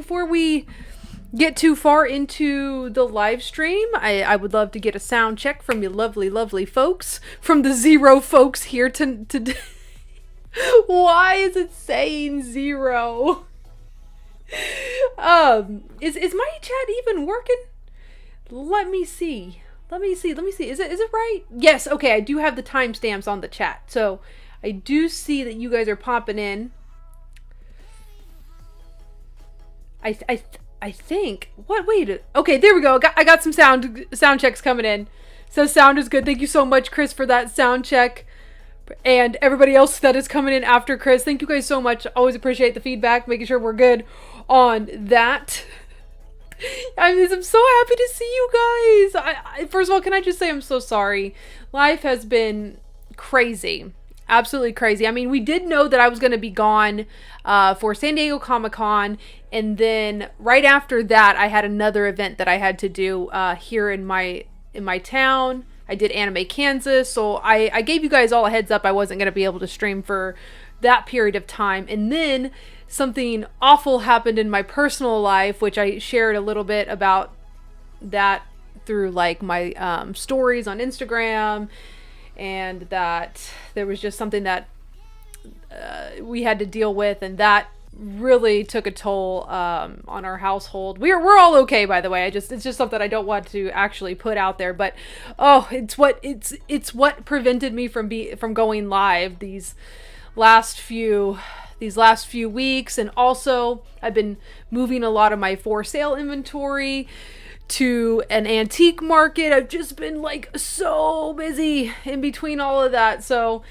before we get too far into the live stream, I would love to get a sound check from you lovely folks, from the 0 folks here to Why is it saying 0? Is my chat even working? Let me see. Is it right? Yes, okay, I do have the timestamps on the chat. So I do see that you guys are popping in. I think. What? Wait. Okay, there we go. I got some sound checks coming in. So sound is good. Thank you so much, Chris, for that sound check. And everybody else that is coming in after Chris. Thank you guys so much. Always appreciate the feedback, making sure we're good on that. I'm so happy to see you guys. First of all, can I just say I'm so sorry. Life has been crazy. Absolutely crazy. I mean, we did know that I was going to be gone for San Diego Comic-Con. And then right after that, I had another event that I had to do here in my town. I did Anime Kansas. So I gave you guys all a heads up I wasn't going to be able to stream for that period of time. And then something awful happened in my personal life, which I shared a little bit about that through like my stories on Instagram. And that there was just something that we had to deal with, and that really took a toll on our household. We're all okay, by the way. It's just something I don't want to actually put out there, but it's what prevented me from going live these last few weeks. And also I've been moving a lot of my for sale inventory to an antique market. I've just been like so busy in between all of that. So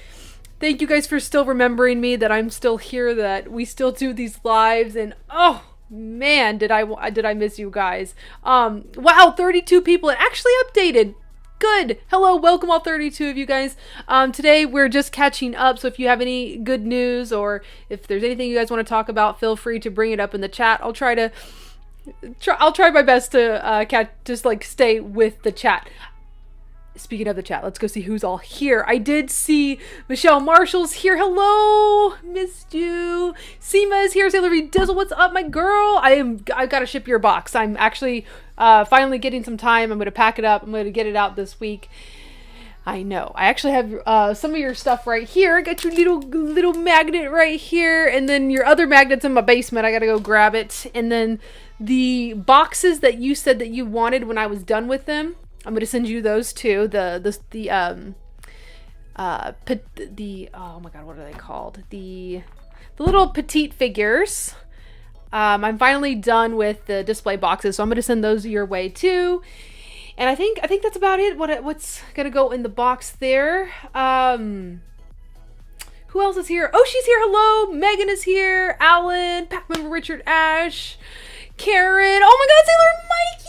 thank you guys for still remembering me, that I'm still here, that we still do these lives. And oh man, did I miss you guys. Wow, 32 people. It actually updated. Good. Hello, welcome all 32 of you guys. Today we're just catching up, so if you have any good news or if there's anything you guys want to talk about, feel free to bring it up in the chat. I'll try my best to just like stay with the chat. Speaking of the chat, let's go see who's all here. I did see Michelle Marshall's here. Hello, missed you. Seema is here. Sailor V Dizzle, what's up, my girl? I've got to ship your box. I'm actually finally getting some time. I'm going to pack it up. I'm going to get it out this week. I know. I actually have some of your stuff right here. I got your little magnet right here, and then your other magnet's in my basement. I got to go grab it. And then the boxes that you said that you wanted when I was done with them, I'm going to send you those too. Oh my god, what are they called? The little petite figures. I'm finally done with the display boxes, so I'm going to send those your way too. And I think that's about it. What's going to go in the box there? Who else is here? Oh, she's here. Hello. Megan is here. Alan, pack member Richard Ash, Karen. Oh my god, Sailor Mikey!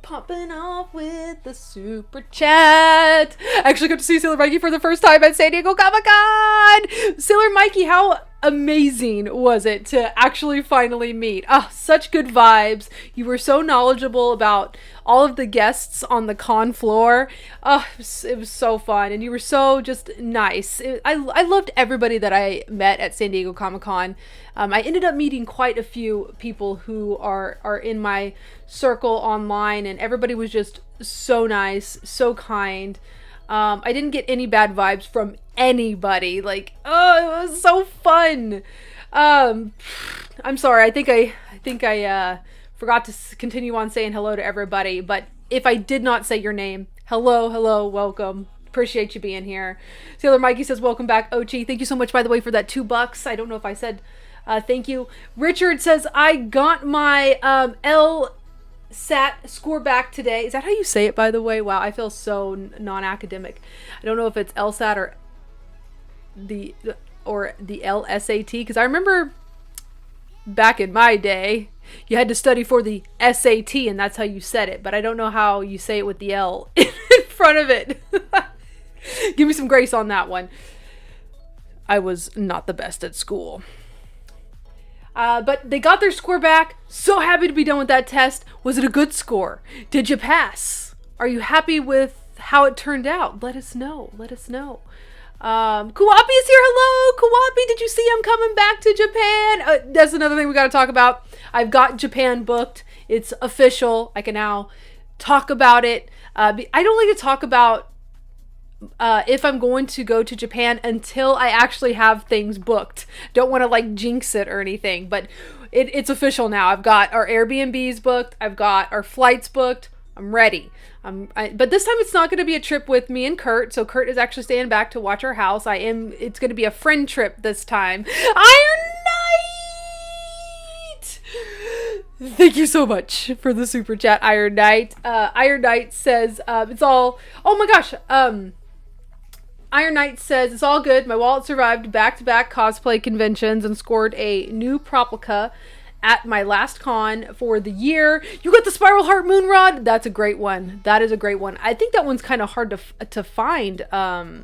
Popping off with the super chat. I actually got to see Sailor Mikey for the first time at San Diego Comic-Con. Sailor Mikey, how amazing was it to actually finally meet? Such good vibes. You were so knowledgeable about all of the guests on the con floor. It was so fun, and you were so just nice. I loved everybody that I met at San Diego Comic-Con. I ended up meeting quite a few people who are in my circle online, and everybody was just so nice, so kind. I didn't get any bad vibes from anybody. Like, it was so fun. I'm sorry. I think I forgot to continue on saying hello to everybody. But if I did not say your name, hello, welcome. Appreciate you being here. Sailor Mikey says, welcome back, Ochi. Thank you so much, by the way, for that $2. I don't know if I said thank you. Richard says, I got my LSAT score back today. Is that how you say it, by the way? Wow, I feel so non-academic. I don't know if it's LSAT or the LSAT, because I remember back in my day you had to study for the SAT and that's how you said it, but I don't know how you say it with the L in front of it. Give me some grace on that one. I was not the best at school. But they got their score back. So happy to be done with that test. Was it a good score? Did you pass? Are you happy with how it turned out? Let us know. Kuwapi is here. Hello, Kuwapi. Did you see I'm coming back to Japan? That's another thing we got to talk about. I've got Japan booked. It's official. I can now talk about it. I don't like to talk about if I'm going to go to Japan until I actually have things booked. Don't want to like jinx it or anything, but it's official now. I've got our Airbnbs booked. I've got our flights booked. I'm ready. But this time it's not going to be a trip with me and Kurt. So Kurt is actually staying back to watch our house. It's going to be a friend trip this time. Iron Knight! Thank you so much for the super chat, Iron Knight. Iron Knight says, it's all, oh my gosh. Iron Knight says, it's all good. My wallet survived back-to-back cosplay conventions and scored a new Proplica at my last con for the year. You got the Spiral Heart Moonrod? That's a great one. That is a great one. I think that one's kind of hard to find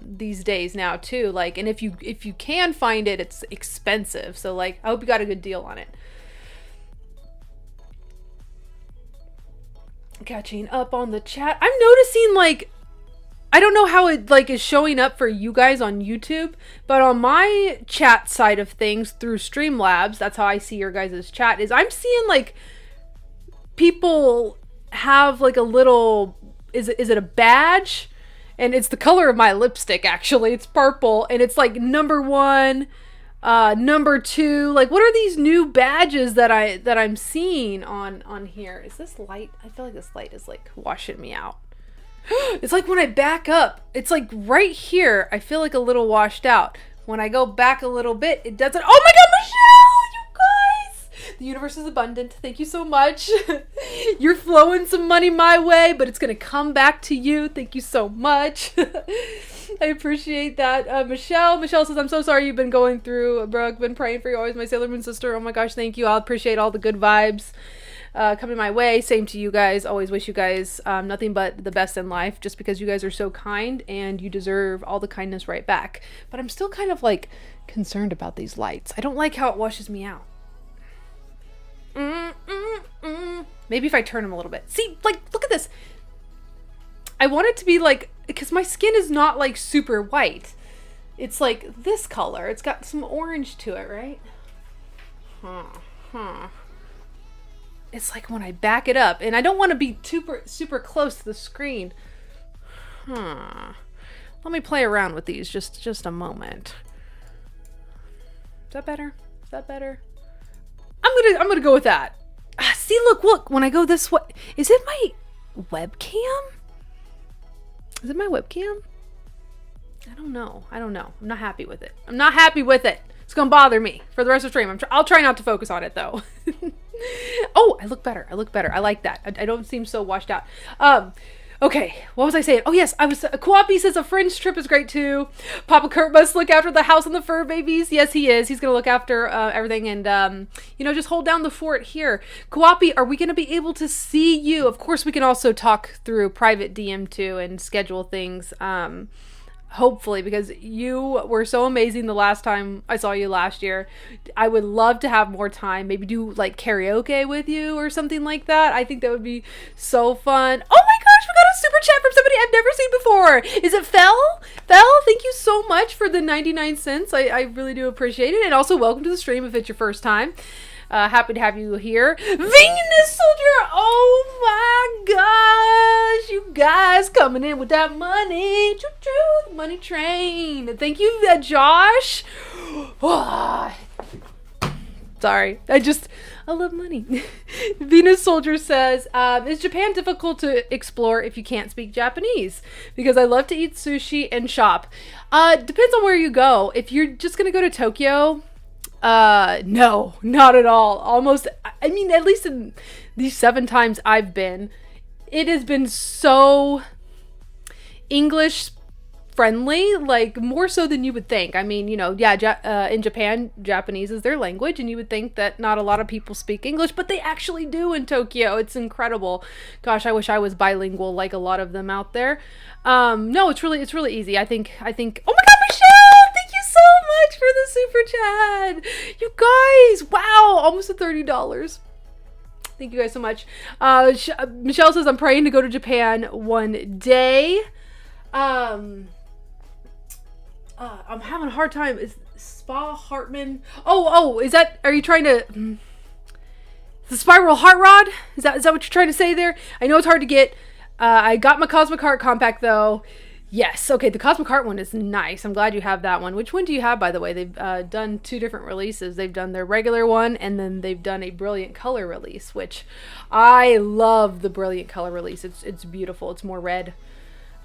these days now too. Like, and if you can find it, it's expensive. So like, I hope you got a good deal on it. Catching up on the chat. I'm noticing like, I don't know how it like is showing up for you guys on YouTube, but on my chat side of things through Streamlabs, that's how I see your guys' chat, is I'm seeing like people have like a little, is it a badge? And it's the color of my lipstick actually. It's purple and it's like number 1, number 2. Like what are these new badges that I'm seeing on here? Is this light? I feel like this light is like washing me out. It's like when I back up, it's like right here, I feel like a little washed out. When I go back a little bit, it doesn't. Oh my God, Michelle, you guys! The universe is abundant. Thank you so much. You're flowing some money my way, but it's going to come back to you. Thank you so much. I appreciate that. Michelle says, I'm so sorry you've been going through, Brooke. Been praying for you always, my Sailor Moon sister. Oh my gosh, thank you. I'll appreciate all the good vibes coming my way. Same to you guys. Always wish you guys nothing but the best in life, just because you guys are so kind and you deserve all the kindness right back. But I'm still kind of like concerned about these lights. I don't like how it washes me out. Maybe if I turn them a little bit. See, like, look at this. I want it to be like, because my skin is not like super white. It's like this color. It's got some orange to it, right? It's like when I back it up, and I don't want to be super close to the screen. Let me play around with these just a moment. Is that better? Is that better? I'm gonna go with that. See, look, when I go this way, is it my webcam? Is it my webcam? I don't know. I'm not happy with it. It's gonna bother me for the rest of the stream. I'll try not to focus on it though. Oh, I look better. I like that. I don't seem so washed out. Okay, what was I saying? Oh yes, Kuwapi says a friend's trip is great too. Papa Kurt must look after the house and the fur babies. Yes, he is. He's gonna look after everything and just hold down the fort here. Kuwapi, are we gonna be able to see you? Of course, we can also talk through private DM too and schedule things. Hopefully, because you were so amazing the last time I saw you last year. I would love to have more time, maybe do like karaoke with you or something like that. I think that would be so fun. Oh my gosh, we got a super chat from somebody I've never seen before. Is it Fel? Fel, thank you so much for the 99 cents. I really do appreciate it. And also welcome to the stream if it's your first time. Happy to have you here. Venus Soldier! Oh my gosh! You guys coming in with that money. Choo-choo! Money train. Thank you, Josh. Sorry. I love money. Venus Soldier says, is Japan difficult to explore if you can't speak Japanese? Because I love to eat sushi and shop. Depends on where you go. If you're just going to go to Tokyo, no, not at all. Almost, I mean, at least in these 7 times I've been, it has been so English friendly, like more so than you would think. I mean, in Japan, Japanese is their language, and you would think that not a lot of people speak English, but they actually do in Tokyo. It's incredible. Gosh, I wish I was bilingual like a lot of them out there. No, it's really easy. I think, oh my God, Michelle, thank you so much for the super chat. You guys, wow, almost at $30. Thank you guys so much. Michelle says, I'm praying to go to Japan one day. I'm having a hard time. Is Spa Hartman? Oh, is that? Are you trying to? The Spiral Heart Rod? Is that what you're trying to say there? I know it's hard to get. I got my Cosmic Heart compact though. Yes, okay, the Cosmic Heart one is nice. I'm glad you have that one. Which one do you have, by the way? They've done 2 different releases. They've done their regular one, and then they've done a Brilliant Color release, which I love the Brilliant Color release. It's beautiful. It's more red.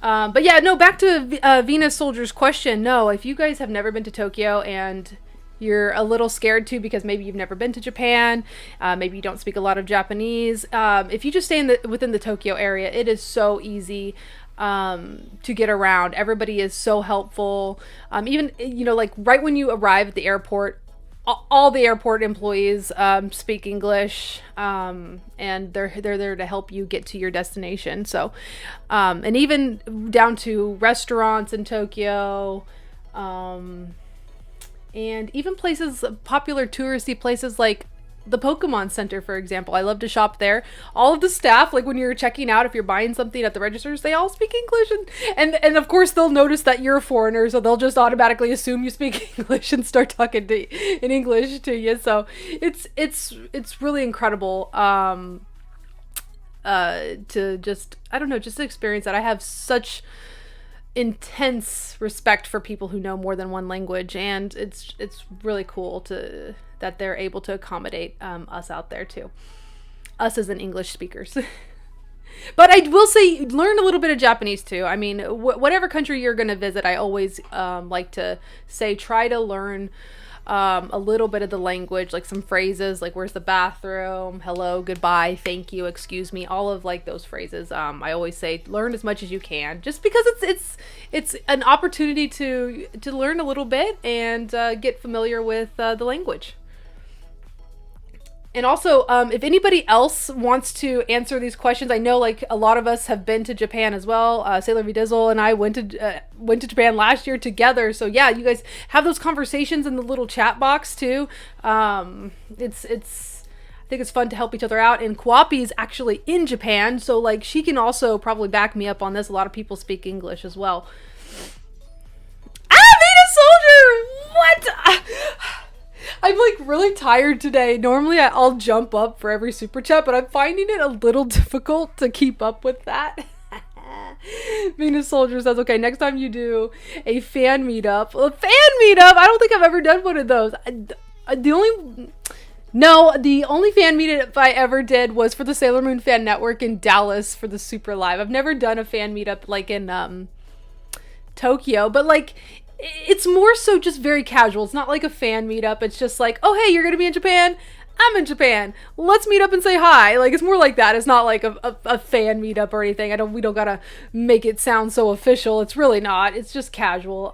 But yeah, no, back to Venus Soldier's question. No, if you guys have never been to Tokyo and you're a little scared to because maybe you've never been to Japan, maybe you don't speak a lot of Japanese, if you just stay within the Tokyo area, it is so easy to get around. Everybody is so helpful. Even, like right when you arrive at the airport, all the airport employees speak English, and they're there to help you get to your destination. So, and even down to restaurants in Tokyo, and even places, popular touristy places like the Pokemon Center, for example. I love to shop there. All of the staff, like when you're checking out, if you're buying something at the registers, they all speak English, and of course they'll notice that you're a foreigner, so they'll just automatically assume you speak English and start talking in English to you. So it's really incredible to just, I don't know, just to experience that. I have such intense respect for people who know more than one language, and it's really cool that they're able to accommodate us out there too, us as in English speakers. But I will say, learn a little bit of Japanese too. I mean, whatever country you're going to visit, I always like to say, try to learn a little bit of the language, like some phrases, like where's the bathroom, hello, goodbye, thank you, excuse me, all of like those phrases. I always say learn as much as you can, just because it's an opportunity to learn a little bit and get familiar with the language. And also, if anybody else wants to answer these questions, I know like a lot of us have been to Japan as well. Sailor V Dizzle and I went to Japan last year together. So yeah, you guys have those conversations in the little chat box too. It's I think it's fun to help each other out. And Kwapi's actually in Japan, so like she can also probably back me up on this. A lot of people speak English as well. Venus Soldier! What? I'm like really tired today. Normally I'll jump up for every super chat, but I'm finding it a little difficult to keep up with that. Venus Soldier says, okay, next time you do a fan meetup. I don't think I've ever done one of those. The only fan meetup I ever did was for the Sailor Moon Fan Network in Dallas for the Super Live. I've never done a fan meetup like in Tokyo, but like it's more so just very casual. It's not like a fan meetup. It's just like, oh, hey, you're going to be in Japan? I'm in Japan. Let's meet up and say hi. Like, it's more like that. It's not like a fan meetup or anything. We don't got to make it sound so official. It's really not. It's just casual.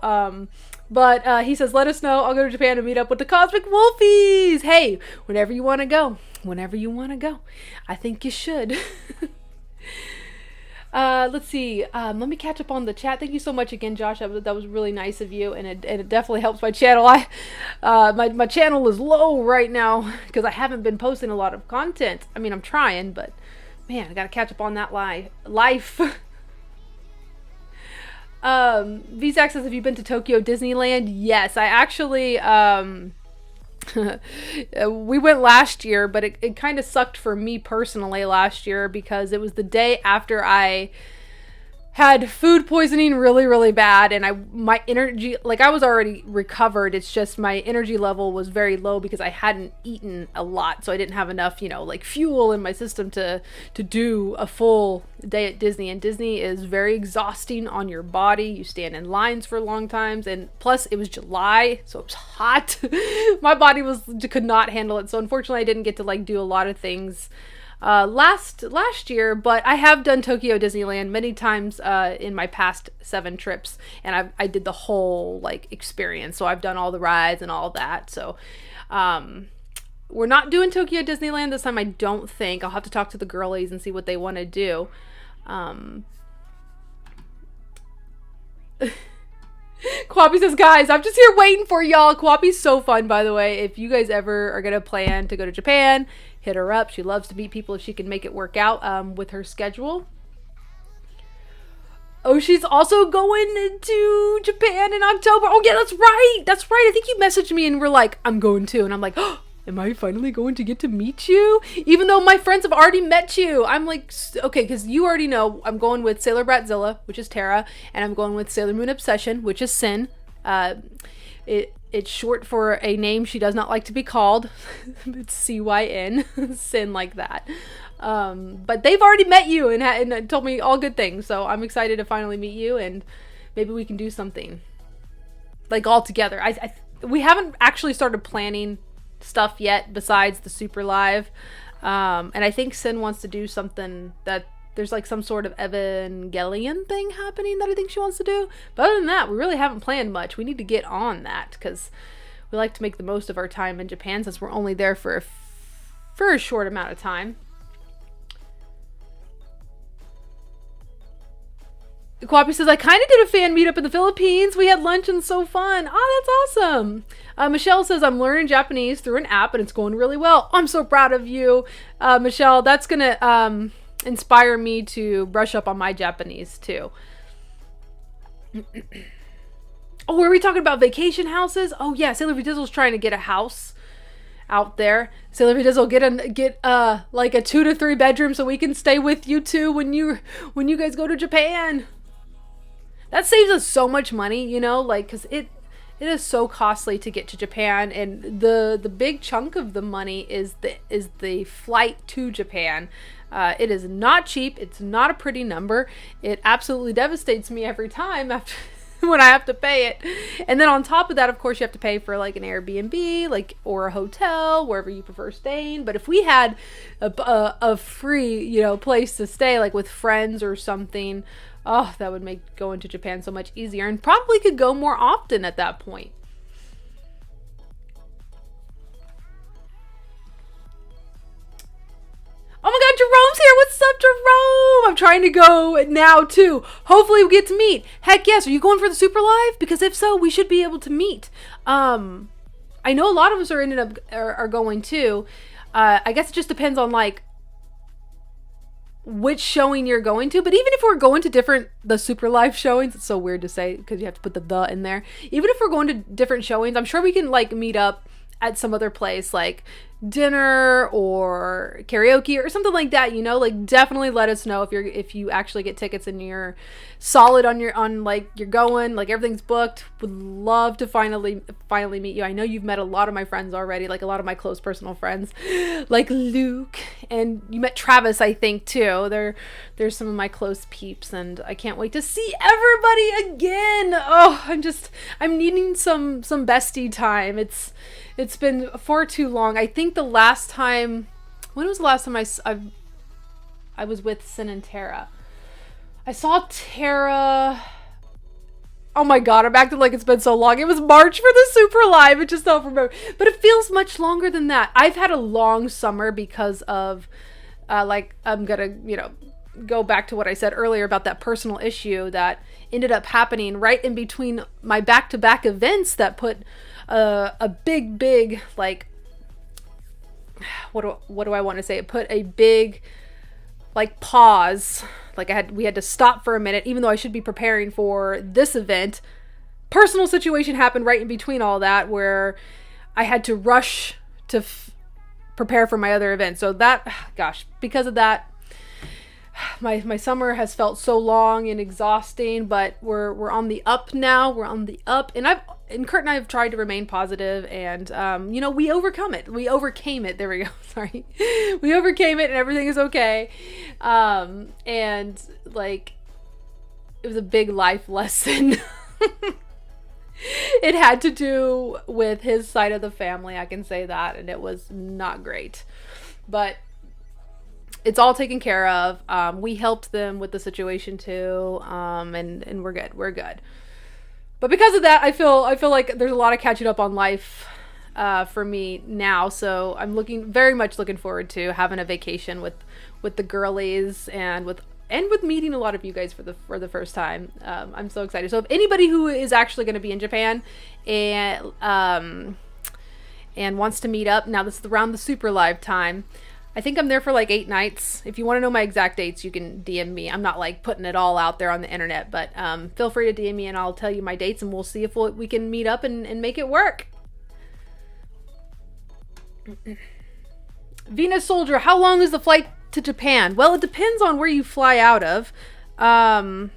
But he says, let us know. I'll go to Japan and meet up with the Cosmic Wolfies. Hey, whenever you want to go. I think you should. Let's see. Let me catch up on the chat. Thank you so much again, Josh. That was really nice of you, and it definitely helps my channel. My channel is low right now because I haven't been posting a lot of content. I mean, I'm trying, but man, I gotta catch up on that life. Vzac says, have you been to Tokyo Disneyland? Yes, I actually we went last year, but it kind of sucked for me personally last year because it was the day after I had food poisoning really, really bad, and my energy, like I was already recovered, it's just my energy level was very low because I hadn't eaten a lot, so I didn't have enough, like fuel in my system to do a full day at Disney. And Disney is very exhausting on your body. You stand in lines for long times, and plus it was July, so it was hot. My body could not handle it, so unfortunately I didn't get to like do a lot of things last year, but I have done Tokyo Disneyland many times in my past 7 trips, and I did the whole like experience, so I've done all the rides and all that. So we're not doing Tokyo Disneyland this time, I don't think. I'll have to talk to the girlies and see what they want to do. Kwapi says, guys, I'm just here waiting for y'all. Kwapi's so fun, by the way. If you guys ever are gonna plan to go to Japan, hit her up. She loves to meet people if she can make it work out with her schedule. Oshi's also going to Japan in October. Oh yeah, that's right. That's right. I think you messaged me and were like, I'm going too. And I'm like, oh, am I finally going to get to meet you? Even though my friends have already met you. I'm like, okay, because you already know I'm going with Sailor Bratzilla, which is Tara, and I'm going with Sailor Moon Obsession, which is Sin. It's short for a name she does not like to be called. It's CYN, Sin like that. But they've already met you and told me all good things. So I'm excited to finally meet you, and maybe we can do something like all together. We haven't actually started planning stuff yet besides the Super Live. And I think Sin wants to do something that there's like some sort of Evangelion thing happening that I think she wants to do. But other than that, we really haven't planned much. We need to get on that because we like to make the most of our time in Japan since we're only there for a short amount of time. Kwapi says, I kind of did a fan meetup in the Philippines. We had lunch and so fun. Oh, that's awesome. Michelle says, I'm learning Japanese through an app and it's going really well. I'm so proud of you. Michelle, that's going to inspire me to brush up on my Japanese too. Oh, were we talking about vacation houses? Oh yeah, Sailor Vidizzle's trying to get a house out there. Sailor Vidizzle, get like a 2 to 3 bedroom so we can stay with you two when you guys go to Japan. That saves us so much money, you know, like, because it is so costly to get to Japan, and the big chunk of the money is the flight to Japan. It is not cheap. It's not a pretty number. It absolutely devastates me every time after when I have to pay it. And then on top of that, of course, you have to pay for like an Airbnb, like, or a hotel, wherever you prefer staying. But if we had a free, you know, place to stay, like with friends or something, oh, that would make going to Japan so much easier, and probably could go more often at that point. Oh my god, Jerome's here. What's up, Jerome? I'm trying to go now too. Hopefully we get to meet. Heck yes. Are you going for the Super Live? Because if so, we should be able to meet. I know a lot of us are going too. I guess it just depends on like which showing you're going to. But even if we're going to the Super Live showings, it's so weird to say because you have to put the in there. Even if we're going to different showings, I'm sure we can like meet up at some other place, like dinner or karaoke or something like that, you know. Like, definitely let us know if you actually get tickets and you're solid on like you're going, like everything's booked. Would love to finally meet you. I know you've met a lot of my friends already, like a lot of my close personal friends, like Luke, and you met Travis, I think, too. There's some of my close peeps, and I can't wait to see everybody again. Oh, I'm needing some bestie time. It's been far too long. I think the last time, when was the last time I was with Sin and Tara? I saw Tara. Oh my god, I'm acting like it's been so long. It was March for the Super Live. I just don't remember. But it feels much longer than that. I've had a long summer because of, like, I'm gonna, you know, go back to what I said earlier about that personal issue that ended up happening right in between my back-to-back events that put a big like, what do I want to say? It put a big like pause. Like we had to stop for a minute, even though I should be preparing for this event. Personal situation happened right in between all that where I had to rush to prepare for my other event. So that, gosh, because of that, my summer has felt so long and exhausting, but we're on the up now. We're on the up, and Kurt and I have tried to remain positive, and you know, we overcame it. There we go. Sorry, we overcame it, and everything is okay. And like, it was a big life lesson. It had to do with his side of the family, I can say that, and it was not great, but it's all taken care of. We helped them with the situation too, and we're good. But because of that, I feel like there's a lot of catching up on life for me now. So I'm very much looking forward to having a vacation with the girlies and with meeting a lot of you guys for the first time. I'm so excited. So if anybody who is actually going to be in Japan and wants to meet up, now this is around the Super Live time. I think I'm there for like 8 nights. If you want to know my exact dates, you can DM me. I'm not like putting it all out there on the internet, but feel free to DM me and I'll tell you my dates and we'll see if we can meet up and make it work. Venus Soldier, how long is the flight to Japan? Well, it depends on where you fly out of. I'm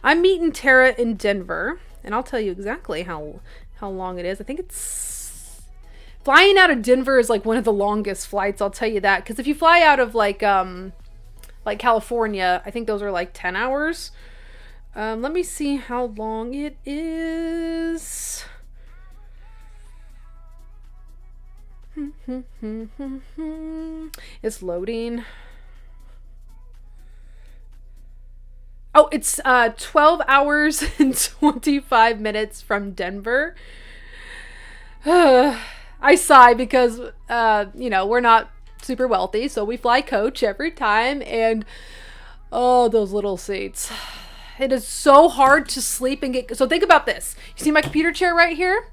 meeting Tara in Denver, and I'll tell you exactly how long it is. I think it's flying out of Denver is like one of the longest flights. I'll tell you that, because if you fly out of like California, I think those are like 10 hours. Let me see how long it is. It's loading. Oh, it's 12 hours and 25 minutes from Denver. I sigh because, you know, we're not super wealthy, so we fly coach every time, and oh, those little seats. It is so hard to sleep and get... So think about this. You see my computer chair right here?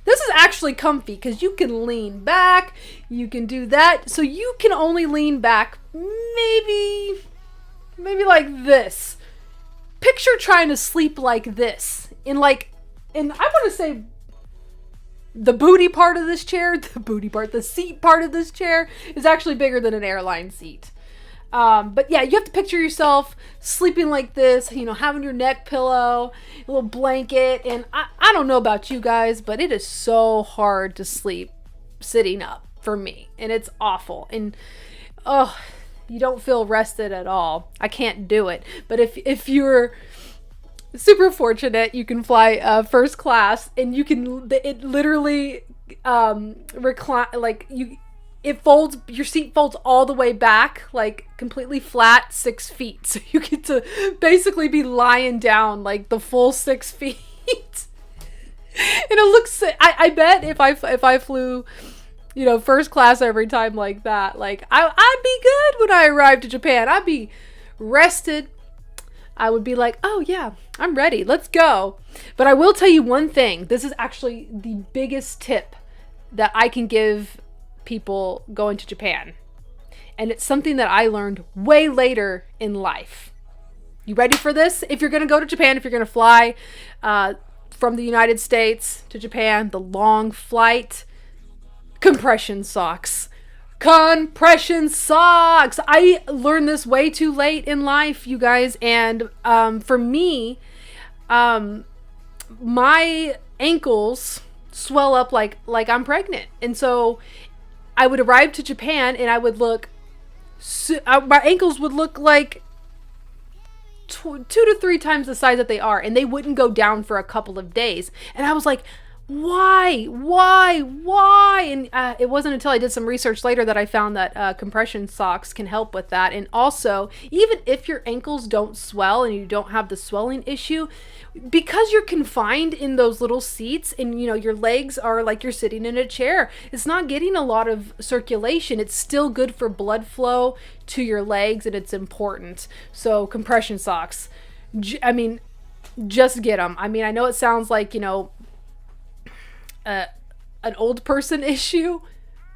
This is actually comfy because you can lean back, you can do that. So you can only lean back maybe like this. Picture trying to sleep like this in I want to say the booty part of this chair, the seat part of this chair is actually bigger than an airline seat. But yeah, you have to picture yourself sleeping like this, you know, having your neck pillow, a little blanket. And I don't know about you guys, but it is so hard to sleep sitting up for me. And it's awful. And, oh, you don't feel rested at all. I can't do it. But if you're super fortunate, you can fly first class, and it literally recline, like it folds, your seat folds all the way back, like completely flat, 6 feet. So you get to basically be lying down like the full 6 feet. And it looks, I bet if I flew, you know, first class every time like that, like I'd be good when I arrived to Japan. I'd be rested. I would be like, oh yeah, I'm ready. Let's go. But I will tell you one thing. This is actually the biggest tip that I can give people going to Japan. And it's something that I learned way later in life. You ready for this? If you're going to go to Japan, if you're going to fly from the United States to Japan, the long flight, compression socks. Compression socks! I learned this way too late in life, you guys. And for me, my ankles swell up like I'm pregnant. And so I would arrive to Japan and I would look, my ankles would look like 2 to 3 times the size that they are, and they wouldn't go down for a couple of days. And I was like, why? And it wasn't until I did some research later that I found that compression socks can help with that. And also, even if your ankles don't swell and you don't have the swelling issue, because you're confined in those little seats and, you know, your legs are like you're sitting in a chair, it's not getting a lot of circulation. It's still good for blood flow to your legs, and it's important. So compression socks, I mean, just get them. I mean, I know it sounds like, you know, an old person issue,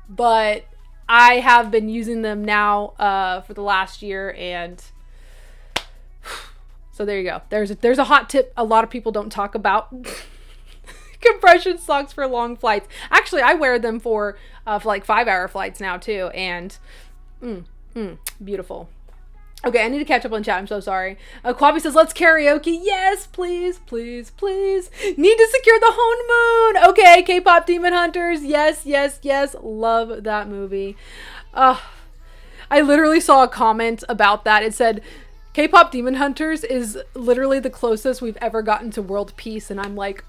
but I have been using them now for the last year, and so there you go. There's a hot tip a lot of people don't talk about. Compression socks for long flights. Actually, I wear them for like 5-hour flights now too, and beautiful. Okay, I need to catch up on chat. I'm so sorry. Quabi says, let's karaoke. Yes, please, please, please. Need to secure the honeymoon. Okay, K-pop Demon Hunters. Yes, yes, yes. Love that movie. I literally saw a comment about that. It said, K-pop Demon Hunters is literally the closest we've ever gotten to world peace. And I'm like,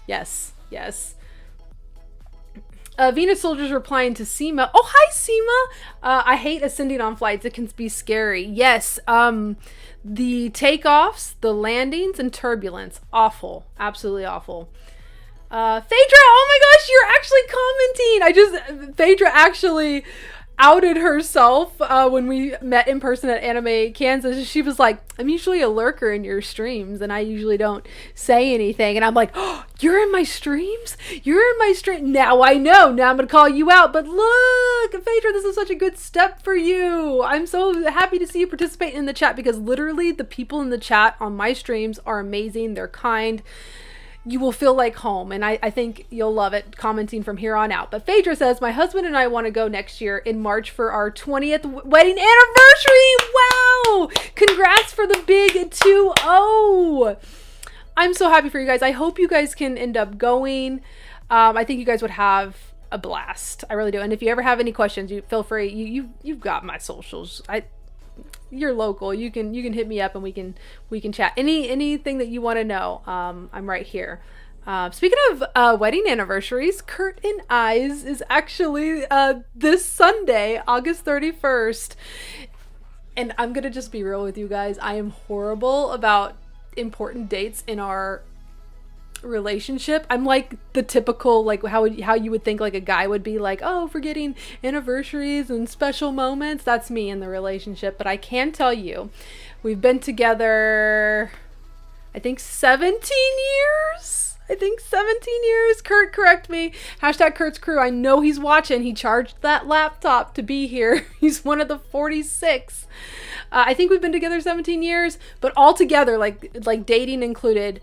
yes, yes. Venus Soldier's replying to Seema. Oh, hi, Seema. I hate ascending on flights. It can be scary. Yes. The takeoffs, the landings, and turbulence. Awful. Absolutely awful. Phaedra, oh my gosh, you're actually commenting. Phaedra actually outed herself when we met in person at Anime Kansas. She was like, I'm usually a lurker in your streams and I usually don't say anything. And I'm like, oh, you're in my streams? You're in my stream. Now I know. Now I'm going to call you out. But look, Phaedra, this is such a good step for you. I'm so happy to see you participate in the chat because literally the people in the chat on my streams are amazing. They're kind. You will feel like home, and I think you'll love it commenting from here on out. But Phaedra says, my husband and I want to go next year in March for our 20th wedding anniversary. Wow! Congrats for the big 2-0. I'm so happy for you guys. I hope you guys can end up going. I think you guys would have a blast. I really do. And if you ever have any questions, you feel free. You've got my socials. You're local. You can hit me up and we can chat. Anything that you want to know, I'm right here. Speaking of wedding anniversaries, Kurt and I's is actually this Sunday, August 31st. And I'm gonna just be real with you guys. I am horrible about important dates in our relationship. I'm like the typical, like how you would think like a guy would be like, oh, forgetting anniversaries and special moments. That's me in the relationship. But I can tell you, we've been together, I think 17 years. 17 years. Kurt, correct me. Hashtag Kurt's crew. I know he's watching. He charged that laptop to be here. He's one of the 46. I think we've been together 17 years, but all together, like dating included,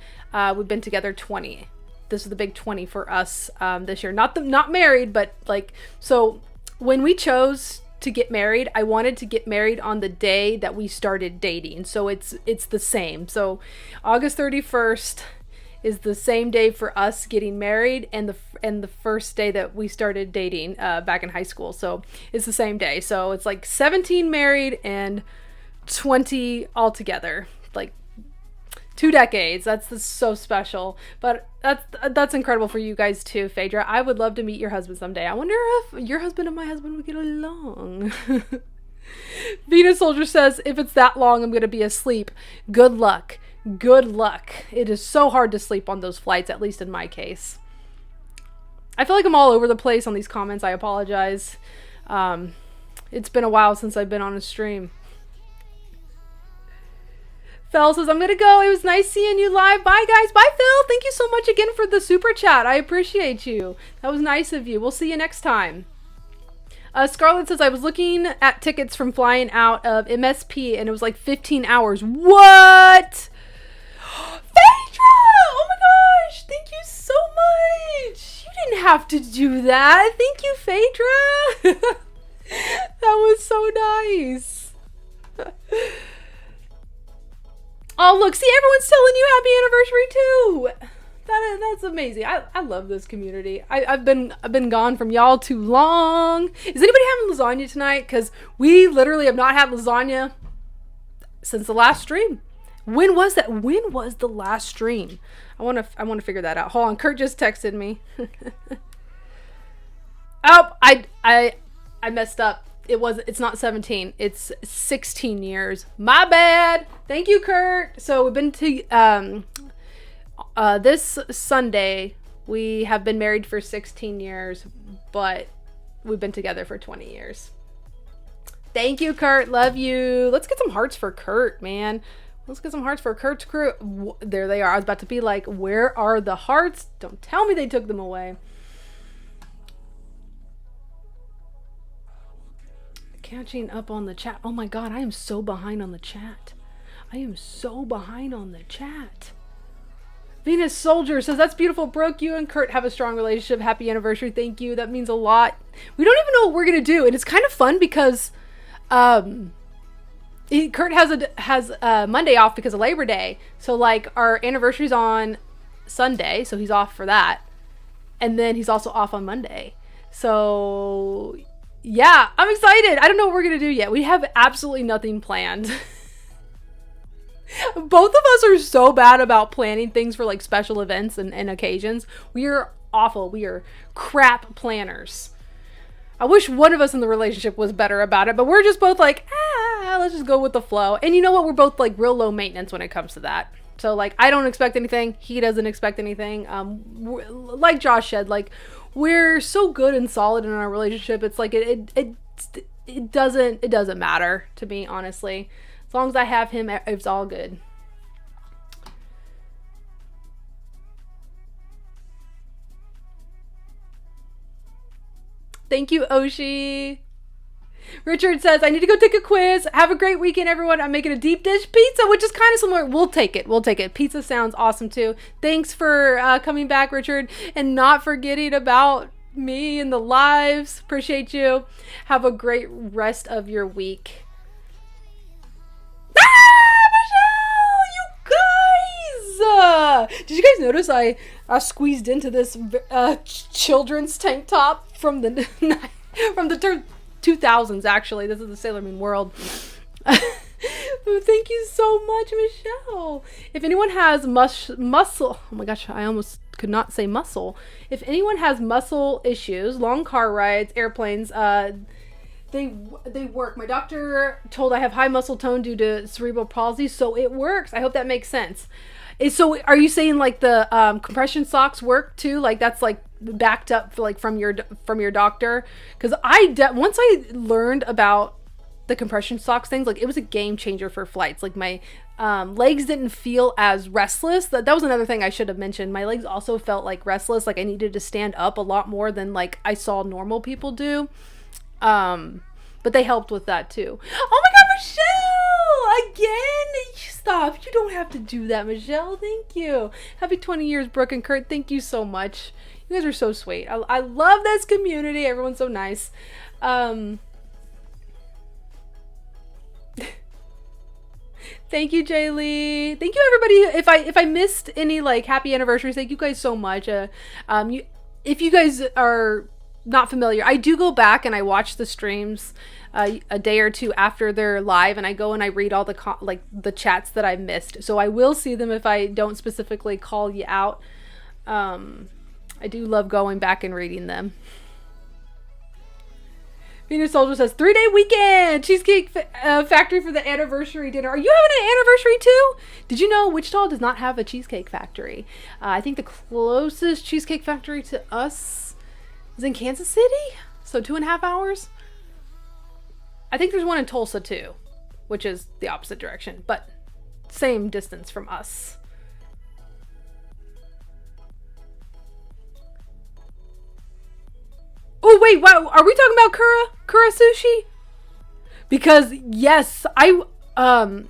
we've been together 20. This is the big 20 for us this year. Not married, but like, so when we chose to get married, I wanted to get married on the day that we started dating. So it's the same. So August 31st is the same day for us getting married and the first day that we started dating back in high school. So it's the same day. So it's like 17 married and 20 altogether, like 2 decades. That's so special. But that's incredible for you guys too, Phaedra. I would love to meet your husband someday. I wonder if your husband and my husband would get along. Venus Soldier says, if it's that long, I'm gonna be asleep. Good luck. Good luck. It is so hard to sleep on those flights, at least in my case. I feel like I'm all over the place on these comments. I apologize. It's been a while since I've been on a stream. Phil says, I'm gonna go. It was nice seeing you live. Bye, guys. Bye, Phil. Thank you so much again for the super chat. I appreciate you. That was nice of you. We'll see you next time. Scarlett says, I was looking at tickets from flying out of MSP and it was like 15 hours. What? Phaedra! Oh my gosh! Thank you so much! You didn't have to do that. Thank you, Phaedra! That was so nice. Oh, look, see, everyone's telling you happy anniversary too. That's amazing. I love this community. I've been gone from y'all too long. Is anybody having lasagna tonight? Because we literally have not had lasagna since the last stream. When was that? When was the last stream? I want to figure that out. Hold on, Kurt just texted me. Oh, I messed up. It's not 17. It's 16 years. My bad. Thank you, Kurt. So we've been to this Sunday. We have been married for 16 years, but we've been together for 20 years. Thank you, Kurt. Love you. Let's get some hearts for Kurt, man. Let's get some hearts for Kurt's crew. There they are. I was about to be like, where are the hearts? Don't tell me they took them away. Catching up on the chat. Oh my god, I am so behind on the chat. I am so behind on the chat. Venus Soldier says, that's beautiful, Brooke. You and Kurt have a strong relationship. Happy anniversary. Thank you. That means a lot. We don't even know what we're going to do. And it's kind of fun because Kurt has Monday off because of Labor Day. So like our anniversary's on Sunday. So he's off for that. And then he's also off on Monday. So yeah, I'm excited. I don't know what we're going to do yet. We have absolutely nothing planned. Both of us are so bad about planning things for like special events and occasions. We are awful. We are crap planners. I wish one of us in the relationship was better about it, but we're just both like, let's just go with the flow. And you know what? We're both like real low maintenance when it comes to that. So like, I don't expect anything. He doesn't expect anything. Like Josh said, like we're so good and solid in our relationship. It's like, it it doesn't matter to me, honestly. As long as I have him, it's all good. Thank you, Oshi. Richard says, I need to go take a quiz. Have a great weekend, everyone. I'm making a deep dish pizza, which is kind of similar. We'll take it. Pizza sounds awesome, too. Thanks for coming back, Richard, and not forgetting about me and the lives. Appreciate you. Have a great rest of your week. Did you guys notice I squeezed into this children's tank top from the 2000s? Actually, this is the Sailor Moon world. Thank you so much, Michelle. If anyone has muscle, oh my gosh, I almost could not say muscle. If anyone has muscle issues, long car rides, airplanes, they work. My doctor told I have high muscle tone due to cerebral palsy, so it works. I hope that makes sense. So are you saying like the compression socks work too? Like that's like backed up for, like from your doctor? Because once I learned about the compression socks things, like it was a game changer for flights. Like my legs didn't feel as restless. That was another thing I should have mentioned. My legs also felt like restless. Like I needed to stand up a lot more than like I saw normal people do. But they helped with that too. Oh my God, Michelle! Again? Stop. You don't have to do that, Michelle. Thank you. Happy 20 years, Brooke and Kurt. Thank you so much. You guys are so sweet. I love this community. Everyone's so nice. Thank you, Jay Lee. Thank you, everybody. If I missed any like happy anniversaries, thank you guys so much. If you guys are not familiar, I do go back and I watch the streams a day or two after they're live, and I go and I read all the chats that I missed. So I will see them if I don't specifically call you out. I do love going back and reading them. Venus Soldier says 3-day weekend Cheesecake Factory for the anniversary dinner. Are you having an anniversary too? Did you know Wichita does not have a cheesecake factory? I think the closest cheesecake factory to us is in Kansas City, so 2.5 hours. I think there's one in Tulsa too, which is the opposite direction, but same distance from us. Oh wait, wow, are we talking about Kura Sushi? Because yes, and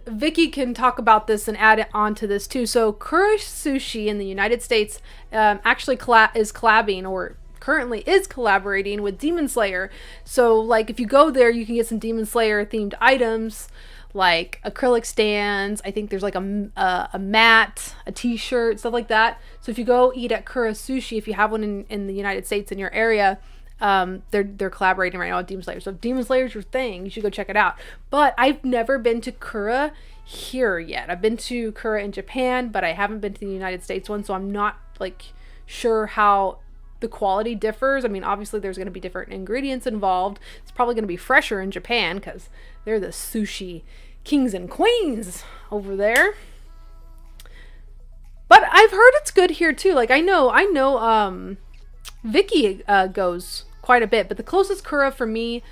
Vicky can talk about this and add it on to this too. So Kura Sushi in the United States actually is collabing, or currently is collaborating with Demon Slayer. So like if you go there, you can get some Demon Slayer themed items like acrylic stands. I think there's like a mat, a t-shirt, stuff like that. So if you go eat at Kura Sushi, if you have one in the United States in your area, they're collaborating right now with Demon Slayer. So if Demon Slayer's your thing, you should go check it out. But I've never been to Kura here yet. I've been to Kura in Japan, but I haven't been to the United States one, so I'm not like sure how the quality differs. I mean, obviously there's going to be different ingredients involved. It's probably going to be fresher in Japan because they're the sushi kings and queens over there. But I've heard it's good here too. Like I know Vicky goes quite a bit, but the closest Kura for me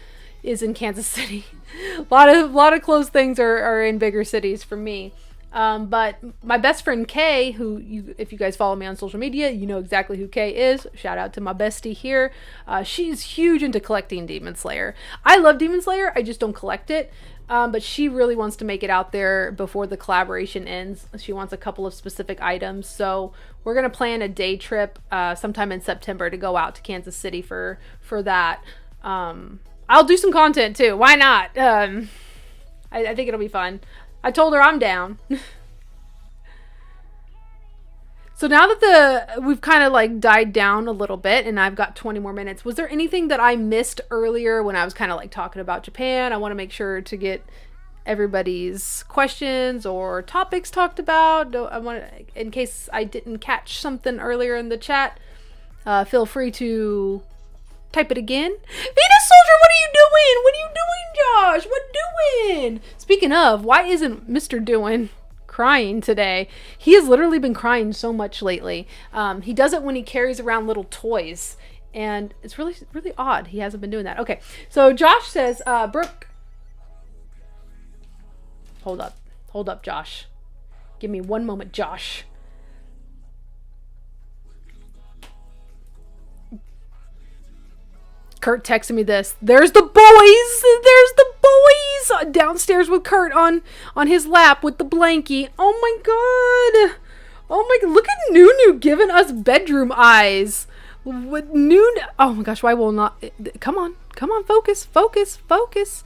is in Kansas City. a lot of close things are in bigger cities for me. But my best friend Kay, if you guys follow me on social media, you know exactly who Kay is. Shout out to my bestie here. She's huge into collecting Demon Slayer. I love Demon Slayer, I just don't collect it. But she really wants to make it out there before the collaboration ends. She wants a couple of specific items. So we're going to plan a day trip sometime in September to go out to Kansas City for that. I'll do some content too. Why not? I think it'll be fun. I told her I'm down. So now that we've kind of like died down a little bit and I've got 20 more minutes, was there anything that I missed earlier when I was kind of like talking about Japan? I want to make sure to get everybody's questions or topics talked about. In case I didn't catch something earlier in the chat, feel free to type it again. Venus Soldier, what are you doing? What are you doing, Josh? What doing? Speaking of, why isn't Mr. Doing crying today? He has literally been crying so much lately. He does it when he carries around little toys And it's really, really odd. He hasn't been doing that. Okay. So Josh says, Brooke. Hold up. Hold up, Josh. Give me one moment, Josh. Kurt texted me this. There's the boys. There's the boys downstairs with Kurt on his lap with the blankie. Oh my god. Oh my god. Look at Nunu giving us bedroom eyes. With Nunu. Oh my gosh. Why will not? Come on. Come on. Focus. Focus. Focus.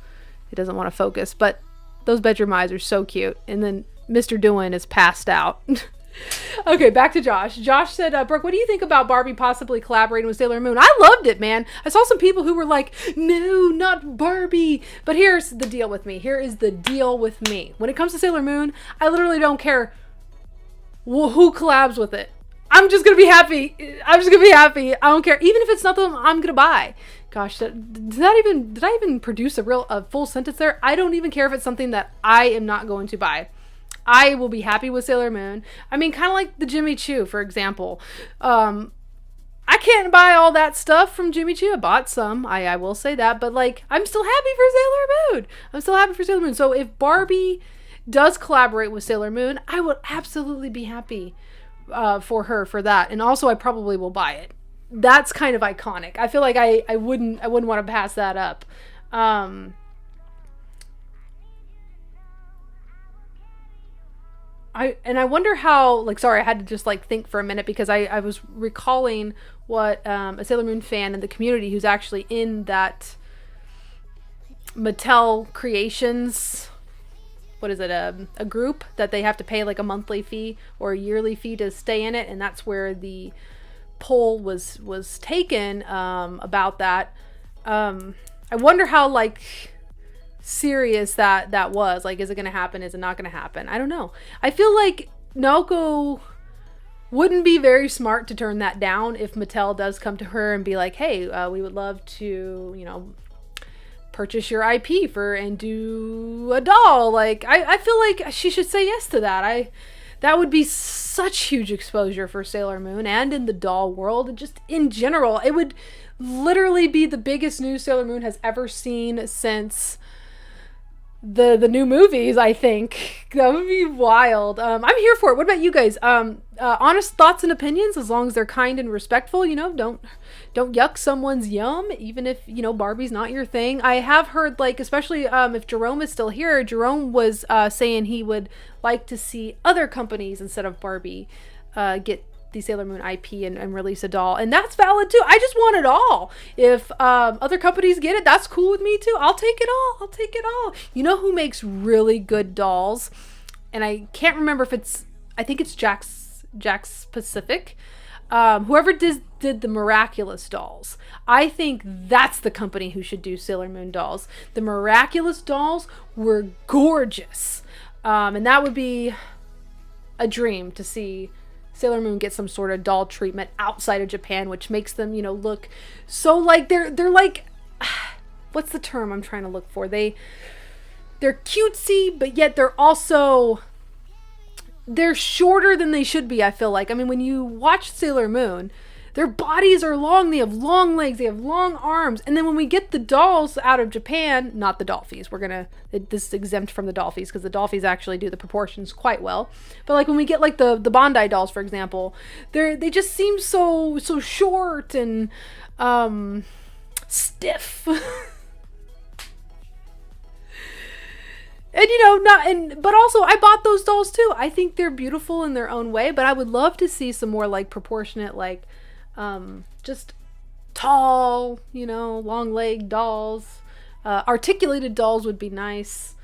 He doesn't want to focus, but those bedroom eyes are so cute. And then Mr. Doan is passed out. Okay, back to Josh. Josh said, Brooke, what do you think about Barbie possibly collaborating with Sailor Moon? I loved it, man. I saw some people who were like, no, not Barbie. But here's the deal with me. Here is the deal with me. When it comes to Sailor Moon, I literally don't care who collabs with it. I'm just going to be happy. I'm just going to be happy. I don't care. Even if it's not the one I'm going to buy. Gosh, did I even produce a full sentence there? I don't even care if it's something that I am not going to buy. I will be happy with Sailor Moon. I mean, kind of like the Jimmy Choo, for example. I can't buy all that stuff from Jimmy Choo. I bought some. I will say that. But, like, I'm still happy for Sailor Moon. I'm still happy for Sailor Moon. So if Barbie does collaborate with Sailor Moon, I would absolutely be happy for her for that. And also, I probably will buy it. That's kind of iconic. I feel like I wouldn't want to pass that up. I wonder how, like, sorry, I had to just like think for a minute because I was recalling what a Sailor Moon fan in the community who's actually in that Mattel Creations, what is it, a group that they have to pay like a monthly fee or a yearly fee to stay in it, and that's where the poll was taken about that. I wonder how like serious that was. Like, is it gonna happen? Is it not gonna happen? I don't know. I feel like Naoko wouldn't be very smart to turn that down if Mattel does come to her and be like, hey, we would love to, you know, purchase your IP and do a doll. Like, I feel like she should say yes to that. That would be such huge exposure for Sailor Moon and in the doll world, and just in general. It would literally be the biggest news Sailor Moon has ever seen since the new movies, I think. That would be wild. I'm here for it. What about you guys? Honest thoughts and opinions, as long as they're kind and respectful, you know, don't yuck someone's yum, even if, you know, Barbie's not your thing. I have heard, like, especially if Jerome is still here, Jerome was saying he would like to see other companies instead of Barbie get the Sailor Moon IP and release a doll, and that's valid too. I just want it all. If other companies get it, that's cool with me too. I'll take it all. I'll take it all. You know who makes really good dolls? And I can't remember if it's, I think it's Jack's Pacific. Whoever did the Miraculous dolls, I think that's the company who should do Sailor Moon dolls. The Miraculous dolls were gorgeous, and that would be a dream to see Sailor Moon get some sort of doll treatment outside of Japan, which makes them, you know, look so like they're like, what's the term I'm trying to look for? They're cutesy, but yet they're shorter than they should be, I feel like. I mean, when you watch Sailor Moon, their bodies are long, they have long legs, they have long arms, and then when we get the dolls out of Japan, not the Dolphies, this is exempt from the Dolphies, because the Dolphies actually do the proportions quite well, but like when we get like the Bandai dolls, for example, they just seem so short and stiff. And, you know, but also I bought those dolls too. I think they're beautiful in their own way, but I would love to see some more like proportionate, like just tall, you know, long leg dolls. Articulated dolls would be nice.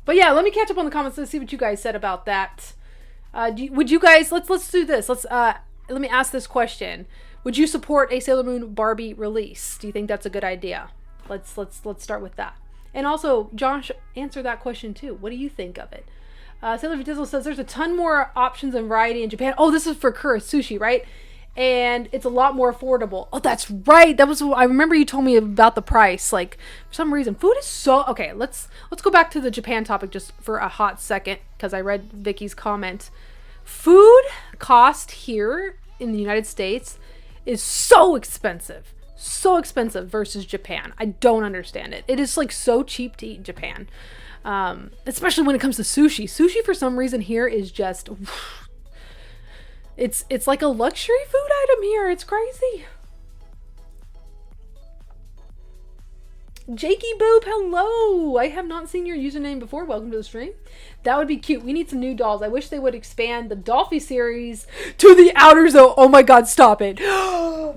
But yeah, let me catch up on the comments. Let's see what you guys said about that. Would you guys, let's do this. Let me ask this question. Would you support a Sailor Moon Barbie release? Do you think that's a good idea? Let's start with that. And also, Josh, answer that question too. What do you think of it? Sailor Vitizzle says there's a ton more options and variety in Japan. Oh, this is for Kura Sushi, right? And it's a lot more affordable. Oh, that's right. That was, I remember you told me about the price. Like, for some reason, food is so... Okay, let's go back to the Japan topic just for a hot second, because I read Vicky's comment. Food cost here in the United States is so expensive. So expensive versus Japan. I don't understand it. It is like so cheap to eat in Japan. Especially when it comes to sushi. Sushi for some reason here is just... It's like a luxury food item here. It's crazy. Jakey Boop, hello! I have not seen your username before. Welcome to the stream. That would be cute. We need some new dolls. I wish they would expand the Dolphy series to the outer zone. Oh my god, stop it.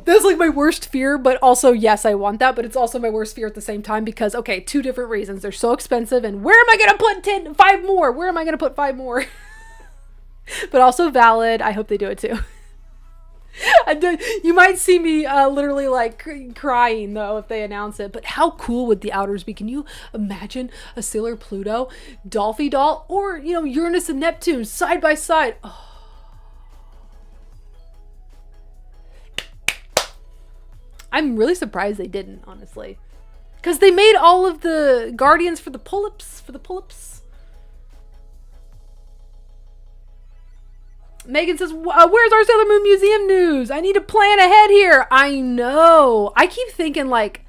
That's like my worst fear, but also, yes, I want that, but it's also my worst fear at the same time because, okay, two different reasons. They're so expensive, and where am I going to put 5 more? Where am I going to put 5 more? But also valid. I hope they do it too. You might see me literally like crying though if they announce it, but how cool would the outers be? Can you imagine a Sailor Pluto Dolphy doll, or you know, Uranus and Neptune side by side? Oh. I'm really surprised they didn't, honestly, because they made all of the guardians for the pull-ups. Megan says, where's our Sailor Moon Museum news? I need to plan ahead here. I know. I keep thinking, like,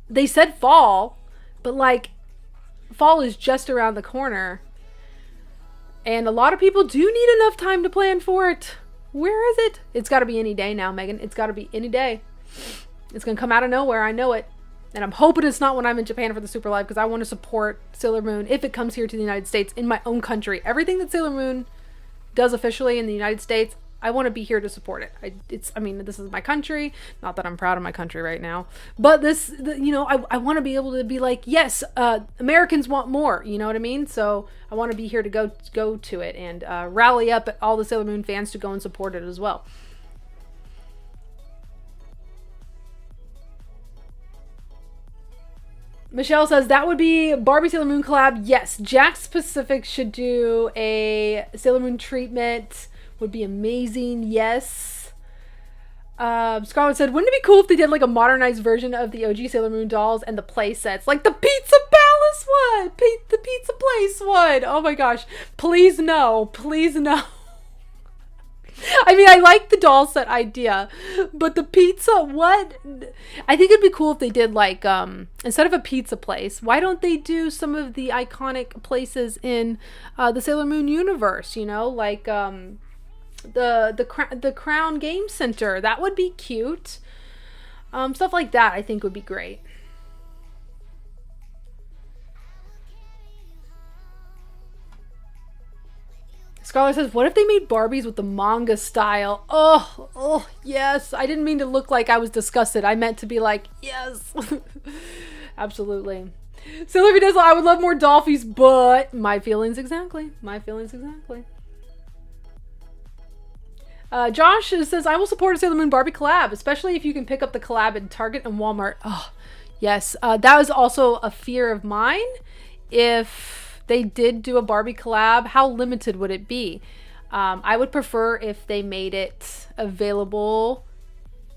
they said fall, but, like, fall is just around the corner. And a lot of people do need enough time to plan for it. Where is it? It's got to be any day now, Megan. It's got to be any day. It's going to come out of nowhere. I know it. And I'm hoping it's not when I'm in Japan for the Super Live, because I want to support Sailor Moon if it comes here to the United States in my own country. Everything that Sailor Moon does officially in the United States, I want to be here to support it. I mean, this is my country. Not that I'm proud of my country right now, but I want to be able to be like, yes, Americans want more. You know what I mean? So I want to be here to go to it and rally up all the Sailor Moon fans to go and support it as well. Michelle says, that would be Barbie Sailor Moon collab. Yes, Jax Pacific should do a Sailor Moon treatment. Would be amazing. Yes. Scarlett said, wouldn't it be cool if they did like a modernized version of the OG Sailor Moon dolls and the play sets? Like the Pizza Palace one! The Pizza Place one! Oh my gosh. Please no. Please no. I mean, I like the doll set idea, but the pizza, what? I think it'd be cool if they did like, instead of a pizza place, why don't they do some of the iconic places in the Sailor Moon universe, you know, like the Crown Game Center. That would be cute. Stuff like that I think would be great. Scarlett says, what if they made Barbies with the manga style? Oh, yes. I didn't mean to look like I was disgusted. I meant to be like, yes. Absolutely. Sailor Videsla, I would love more Dolphies, but my feelings exactly. My feelings exactly. Josh says, I will support a Sailor Moon Barbie collab, especially if you can pick up the collab in Target and Walmart. Oh, yes. That was also a fear of mine. If they did do a Barbie collab, how limited would it be? I would prefer if they made it available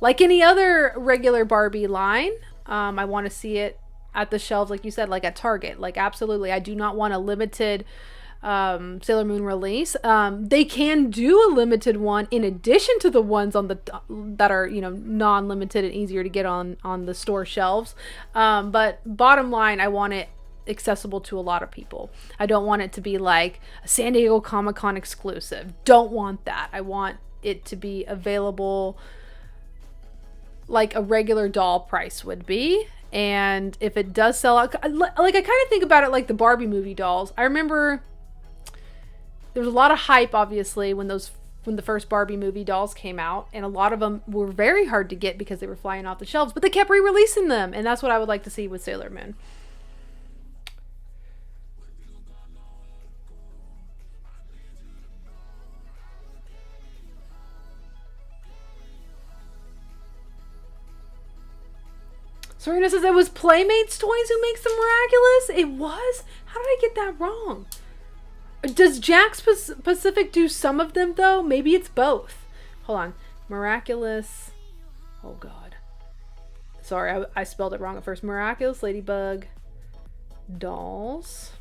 like any other regular Barbie line. I want to see it at the shelves, like you said, like at Target. Like, absolutely. I do not want a limited Sailor Moon release. They can do a limited one in addition to the ones on the that are, you know, non-limited and easier to get on the store shelves. But bottom line, I want it accessible to a lot of people. I don't want it to be like a San Diego Comic-Con exclusive. Don't want that. I want it to be available like a regular doll price would be. And if it does sell out, like I kind of think about it like the Barbie movie dolls. I remember there was a lot of hype, obviously, when the first Barbie movie dolls came out, and a lot of them were very hard to get because they were flying off the shelves, but they kept re-releasing them, and that's what I would like to see with Sailor Moon. Serena says it was Playmates Toys who makes the Miraculous. It was? How did I get that wrong? Does Jax Pacific do some of them, though? Maybe it's both. Hold on. Miraculous. Oh, God. Sorry, I spelled it wrong at first. Miraculous Ladybug dolls.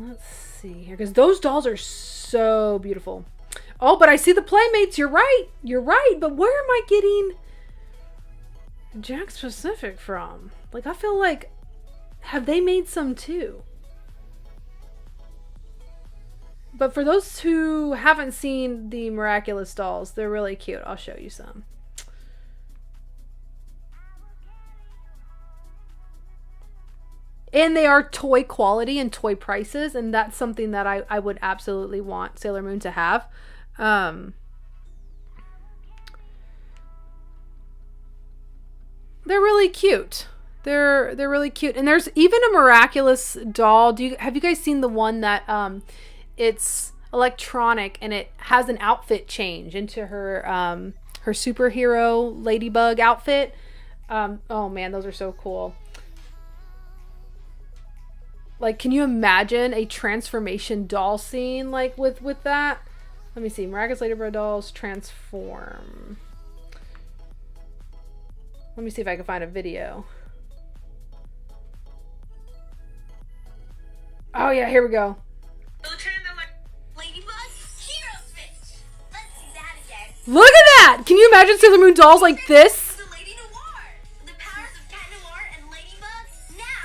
Let's see here, because those dolls are so beautiful. Oh, but I see the Playmates. You're right. You're right. But where am I getting Jakks Pacific from? Like, I feel like, have they made some too? But for those who haven't seen the Miraculous dolls, they're really cute. I'll show you some. And they are toy quality and toy prices, and that's something that I would absolutely want Sailor Moon to have. They're really cute. They're really cute. And there's even a Miraculous doll. Have you guys seen the one that it's electronic and it has an outfit change into her her superhero ladybug outfit? Oh man, those are so cool. Like, can you imagine a transformation doll scene like with that? Let me see. Miraculous Ladybug dolls transform. Let me see if I can find a video. Oh yeah, here we go. Look at that! Can you imagine Sailor Moon dolls like this?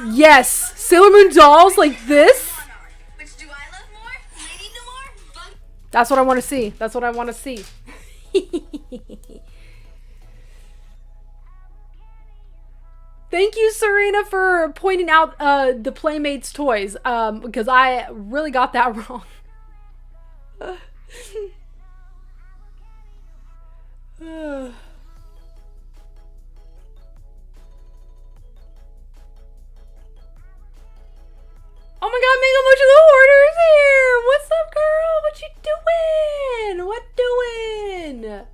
Yes, Sailor Moon dolls like this. That's what I want to see. That's what I want to see. Thank you, Serena, for pointing out the Playmates toys, because I really got that wrong. Oh my god, Mega Much of the Hoarder's here! What's up, girl? What you doing? What doing?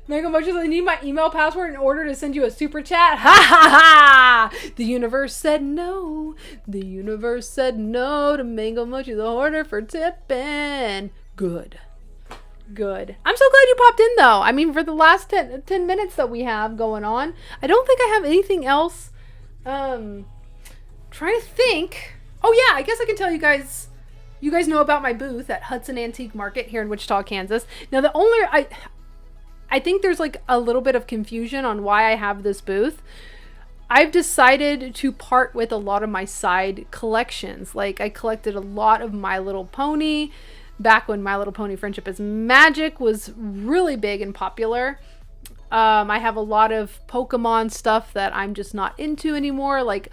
Mega Much, I need my email password in order to send you a super chat. Ha ha ha! The universe said no. The universe said no to Mega Much of the Hoarder for tipping. Good. Good. I'm so glad you popped in, though. I mean, for the last 10 minutes that we have going on, I don't think I have anything else. Trying to think. Oh yeah, I guess I can tell you guys know about my booth at Hudson Antique Market here in Wichita, Kansas. Now I think there's like a little bit of confusion on why I have this booth. I've decided to part with a lot of my side collections. Like, I collected a lot of My Little Pony back when My Little Pony Friendship is Magic was really big and popular. I have a lot of Pokemon stuff that I'm just not into anymore. Like,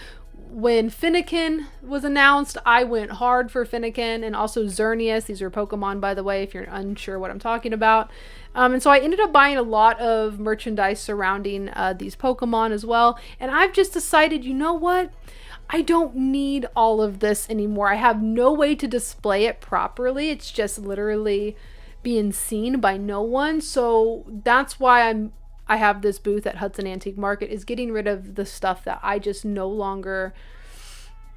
when Finnegan was announced, I went hard for Finnegan, and also Xerneas. These are Pokemon, by the way, if you're unsure what I'm talking about. And so I ended up buying a lot of merchandise surrounding these Pokemon as well. And I've just decided, you know what? I don't need all of this anymore. I have no way to display it properly. It's just literally being seen by no one. So that's why I have this booth at Hudson Antique Market, is getting rid of the stuff that I just no longer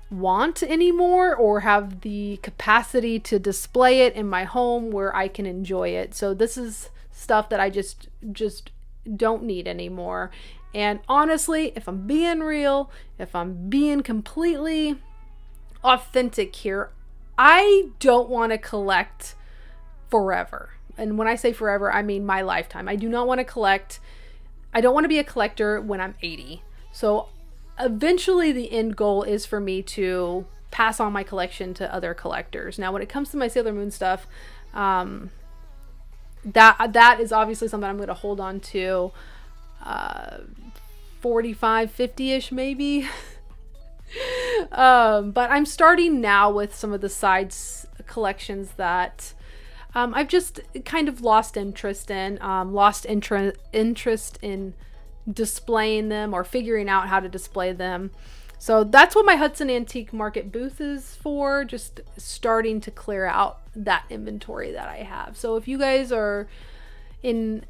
want anymore or have the capacity to display it in my home where I can enjoy it. So this is stuff that I just don't need anymore. And honestly, if I'm being real, if I'm being completely authentic here, I don't want to collect forever. And when I say forever, I mean my lifetime. I do not want to collect. I don't want to be a collector when I'm 80. So eventually the end goal is for me to pass on my collection to other collectors. Now, when it comes to my Sailor Moon stuff, that is obviously something I'm going to hold on to 45, 50-ish maybe. But I'm starting now with some of the sides collections that I've just kind of lost interest in, interest in displaying them or figuring out how to display them. So that's what my Hudson Antique Market booth is for, just starting to clear out that inventory that I have. So if you guys are in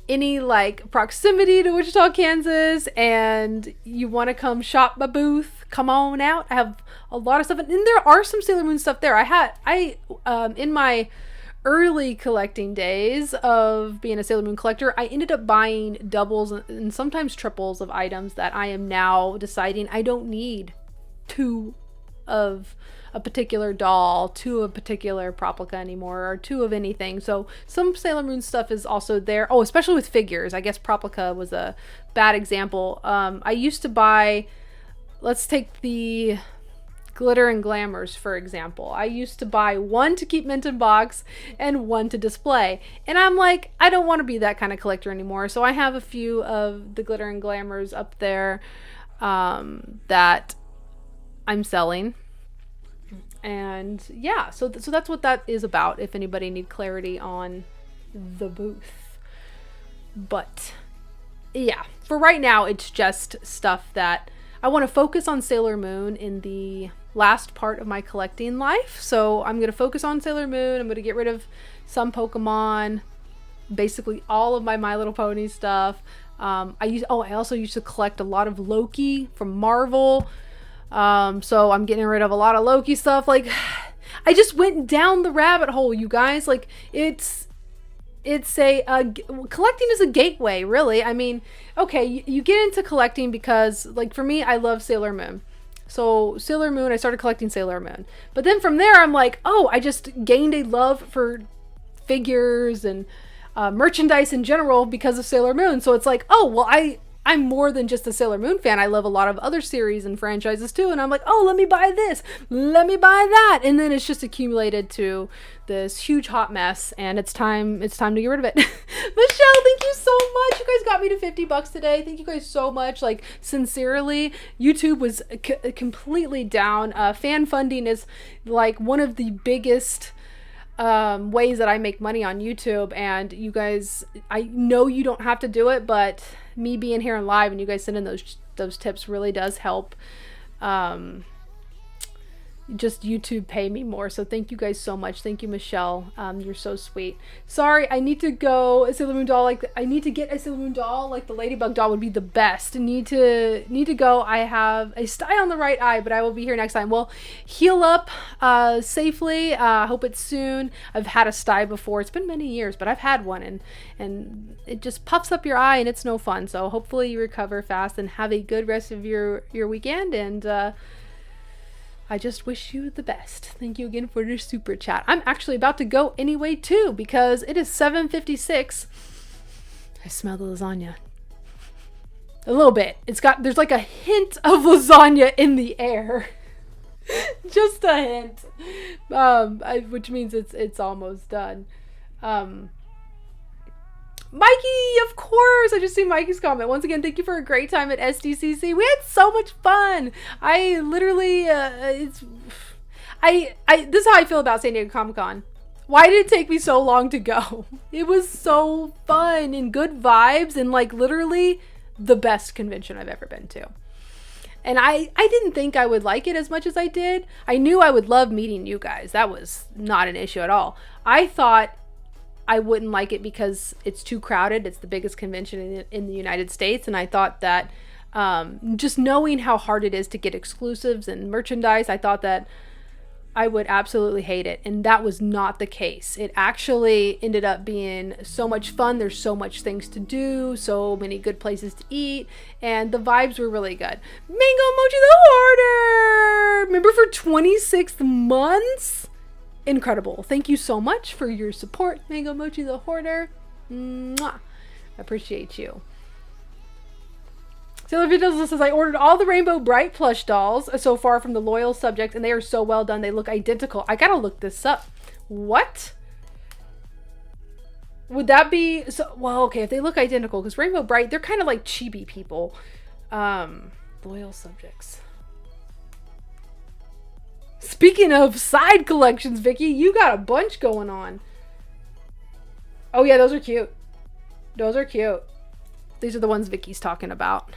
any like proximity to Wichita, Kansas, and you want to come shop my booth, come on out. I have a lot of stuff, and there are some Sailor Moon stuff there. I in my early collecting days of being a Sailor Moon collector, I ended up buying doubles and sometimes triples of items that I am now deciding I don't need 2 of a particular doll to a particular Proplica anymore, or two of anything. So some Sailor Moon stuff is also there. Oh, especially with figures. I guess Proplica was a bad example. I used to buy, let's take the Glitter and Glamours, for example. I used to buy one to keep mint in box and one to display. And I'm like, I don't want to be that kind of collector anymore. So I have a few of the Glitter and Glamours up there that I'm selling. And yeah, so that's what that is about, if anybody need clarity on the booth. But yeah, for right now, it's just stuff that I want to focus on Sailor Moon in the last part of my collecting life. So I'm going to focus on Sailor Moon. I'm going to get rid of some Pokemon, basically all of my Little Pony stuff. I also used to collect a lot of Loki from Marvel. So I'm getting rid of a lot of Loki stuff. Like, I just went down the rabbit hole, you guys. Like, collecting is a gateway, really. I mean, okay, you get into collecting because, like, for me, I love Sailor Moon. So Sailor Moon, I started collecting Sailor Moon. But then from there, I'm like, oh, I just gained a love for figures and merchandise in general because of Sailor Moon. So it's like, oh, well, I'm more than just a Sailor Moon fan. I love a lot of other series and franchises too. And I'm like, oh, let me buy this. Let me buy that. And then it's just accumulated to this huge hot mess. And it's time to get rid of it. Michelle, thank you so much. You guys got me to $50 today. Thank you guys so much. Like, sincerely, YouTube was completely down. Fan funding is like one of the biggest ways that I make money on YouTube. And you guys, I know you don't have to do it, but me being here and live and you guys sending those tips really does help just YouTube pay me more. So thank you guys so much. Thank you, Michelle. You're so sweet. Sorry, I need to go a Sailor Moon doll. I need to get a Sailor Moon doll. Like, the Ladybug doll would be the best. Need to go. I have a sty on the right eye, but I will be here next time. Well, heal up safely. Hope it's soon. I've had a sty before. It's been many years, but I've had one, and it just puffs up your eye, and it's no fun. So hopefully you recover fast and have a good rest of your weekend. And I just wish you the best. Thank you again for your super chat. I'm actually about to go anyway too, because it is 7:56. I smell the lasagna. A little bit. There's like a hint of lasagna in the air. Just a hint. Which means it's almost done. Mikey, of course. I just see Mikey's comment. Once again, thank you for a great time at SDCC. We had so much fun. I literally, this is how I feel about San Diego Comic-Con. Why did it take me so long to go? It was so fun and good vibes, and like literally the best convention I've ever been to. And I didn't think I would like it as much as I did. I knew I would love meeting you guys. That was not an issue at all. I thought I wouldn't like it because it's too crowded. It's the biggest convention in the United States. And I thought that just knowing how hard it is to get exclusives and merchandise, I thought that I would absolutely hate it. And that was not the case. It actually ended up being so much fun. There's so much things to do, so many good places to eat, and the vibes were really good. Mango Mochi the Hoarder! Remember, for 26 months? Incredible. Thank you so much for your support, Mango Mochi the Hoarder. Mwah. Appreciate you. Sailor Videos says, I ordered all the Rainbow Bright plush dolls so far from the loyal subjects, and they are so well done. They look identical. I gotta look this up. What? Would that be... so? Well, okay, if they look identical, because Rainbow Bright, they're kind of like chibi people. Loyal subjects. Speaking of side collections, Vicky, you got a bunch going on. Oh yeah, those are cute. Those are cute. These are the ones Vicky's talking about.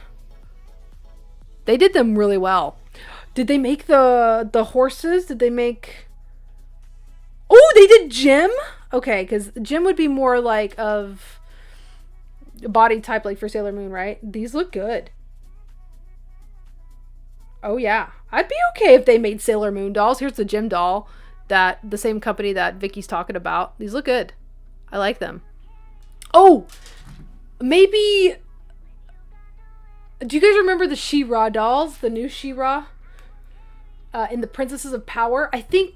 They did them really well. Did they make the horses? Did they make... Oh, they did Jim? Okay, because Jim would be more like of body type like for Sailor Moon, right? These look good. Oh yeah. I'd be okay if they made Sailor Moon dolls. Here's the Jim doll, that the same company that Vicky's talking about. These look good. I like them. Oh, maybe... Do you guys remember the She-Ra dolls? The new She-Ra? in the Princesses of Power. I think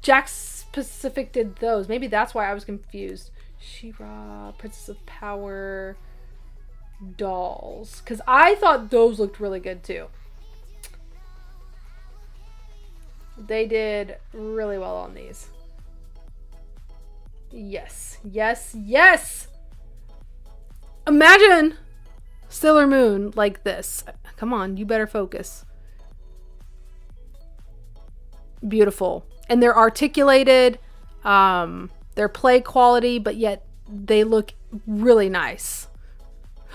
Jax Pacific did those. Maybe that's why I was confused. She-Ra, Princess of Power dolls. Because I thought those looked really good too. They did really well on these. Yes, yes, yes! Imagine Sailor Moon like this. Come on, you better focus. Beautiful. And they're articulated, they're play quality, but yet they look really nice.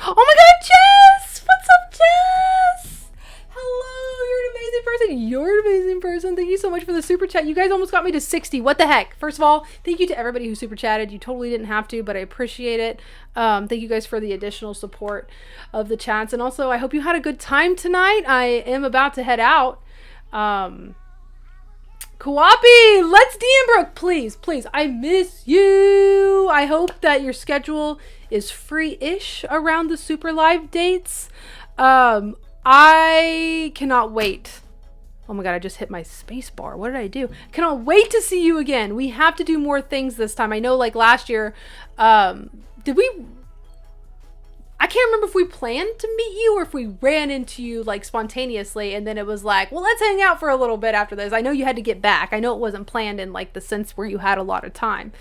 Oh my god, Jess! What's up, Jess? Hello, you're an amazing person. You're an amazing person. Thank you so much for the super chat. You guys almost got me to 60. What the heck? First of all, thank you to everybody who super chatted. You totally didn't have to, but I appreciate it. Thank you guys for the additional support of the chats. And also, I hope you had a good time tonight. I am about to head out. Kawapi, let's DM Brooke, please, please. I miss you. I hope that your schedule is free-ish around the Super Live dates. I cannot wait. Oh my god, I just hit my space bar. What did I do? Cannot wait to see you again. We have to do more things this time. I know, like last year, did we... I can't remember if we planned to meet you or if we ran into you like spontaneously and then it was like, well, let's hang out for a little bit after this. I know you had to get back. I know it wasn't planned in like the sense where you had a lot of time,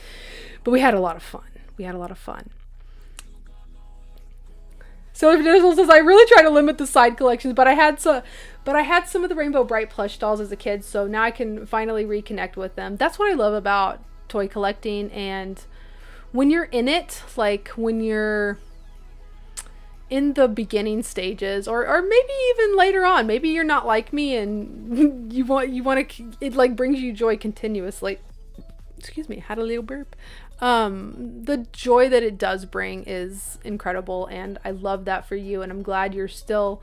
but we had a lot of fun. We had a lot of fun. So if Dizzle says, I really try to limit the side collections, but I had some of the Rainbow Bright plush dolls as a kid, so now I can finally reconnect with them. That's what I love about toy collecting, and when you're in it, like when you're in the beginning stages, or maybe even later on, maybe you're not like me and you want to, it like brings you joy continuously. Excuse me, had a little burp. The joy that it does bring is incredible, and I love that for you, and I'm glad you're still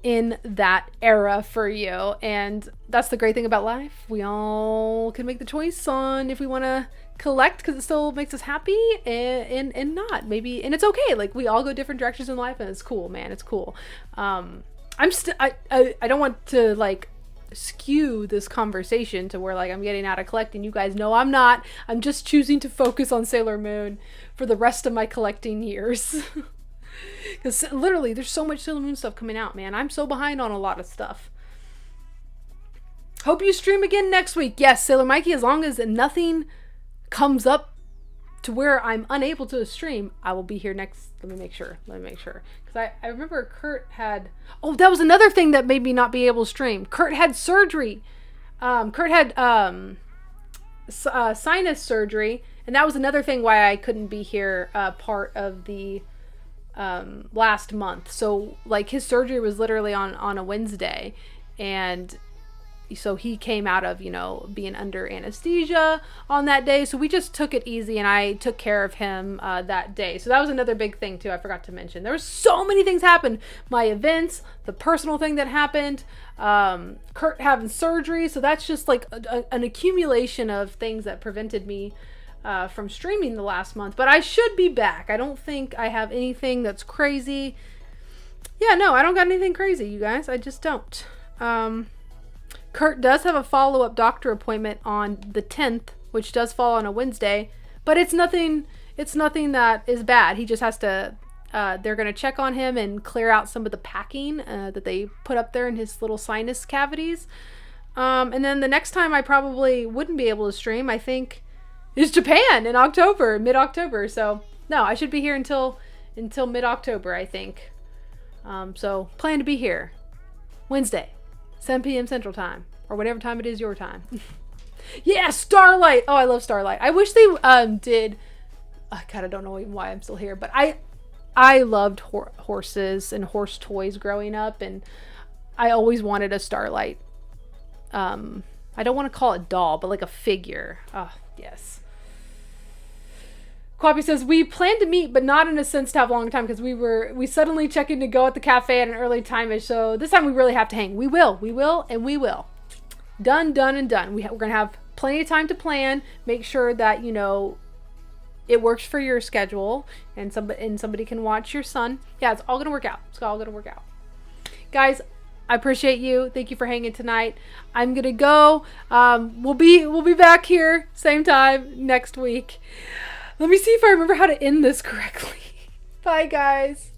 in that era for you. And that's the great thing about life. We all can make the choice on if we want to collect because it still makes us happy, and not maybe, and it's okay. Like we all go different directions in life, and it's cool, man. It's cool. I don't want to like skew this conversation to where like I'm getting out of collecting. You guys know I'm not. I'm just choosing to focus on Sailor Moon for the rest of my collecting years. Because literally there's so much Sailor Moon stuff coming out, man. I'm so behind on a lot of stuff. Hope you stream again next week. Yes, Sailor Mikey, as long as nothing comes up to where I'm unable to stream, I will be here next. Let me make sure. Because I remember Kurt had... Oh, that was another thing that made me not be able to stream. Kurt had surgery. Kurt had sinus surgery. And that was another thing why I couldn't be here part of the last month. So, like, his surgery was literally on a Wednesday. And so he came out of, you know, being under anesthesia on that day. So we just took it easy, and I took care of him that day. So that was another big thing too. I forgot to mention. There were so many things happened. My events, the personal thing that happened, Kurt having surgery. So that's just like an accumulation of things that prevented me from streaming the last month. But I should be back. I don't think I have anything that's crazy. Yeah, no, I don't got anything crazy, you guys. I just don't. Kurt does have a follow-up doctor appointment on the 10th, which does fall on a Wednesday, but it's nothing that is bad. He just has to, they're going to check on him and clear out some of the packing that they put up there in his little sinus cavities. And then the next time I probably wouldn't be able to stream, I think, is Japan in October, mid-October. So, no, I should be here until mid-October, I think. So, plan to be here Wednesday. 7 p.m. Central Time, or whatever time it is your time. Yeah, Starlight! Oh, I love Starlight. I wish they did... I kind of don't know even why I'm still here, but I loved horses and horse toys growing up, and I always wanted a Starlight. I don't want to call it doll, but like a figure. Oh, yes. Quappy says, we planned to meet, but not in a sense to have a long time, because we suddenly check-in to go at the cafe at an early time-ish, so this time we really have to hang. We will, and we will. Done, and done. We're going to have plenty of time to plan, make sure that, you know, it works for your schedule, and somebody can watch your son. Yeah, it's all going to work out. It's all going to work out. Guys, I appreciate you. Thank you for hanging tonight. I'm gonna go. We'll be back here same time next week. Let me see if I remember how to end this correctly. Bye, guys.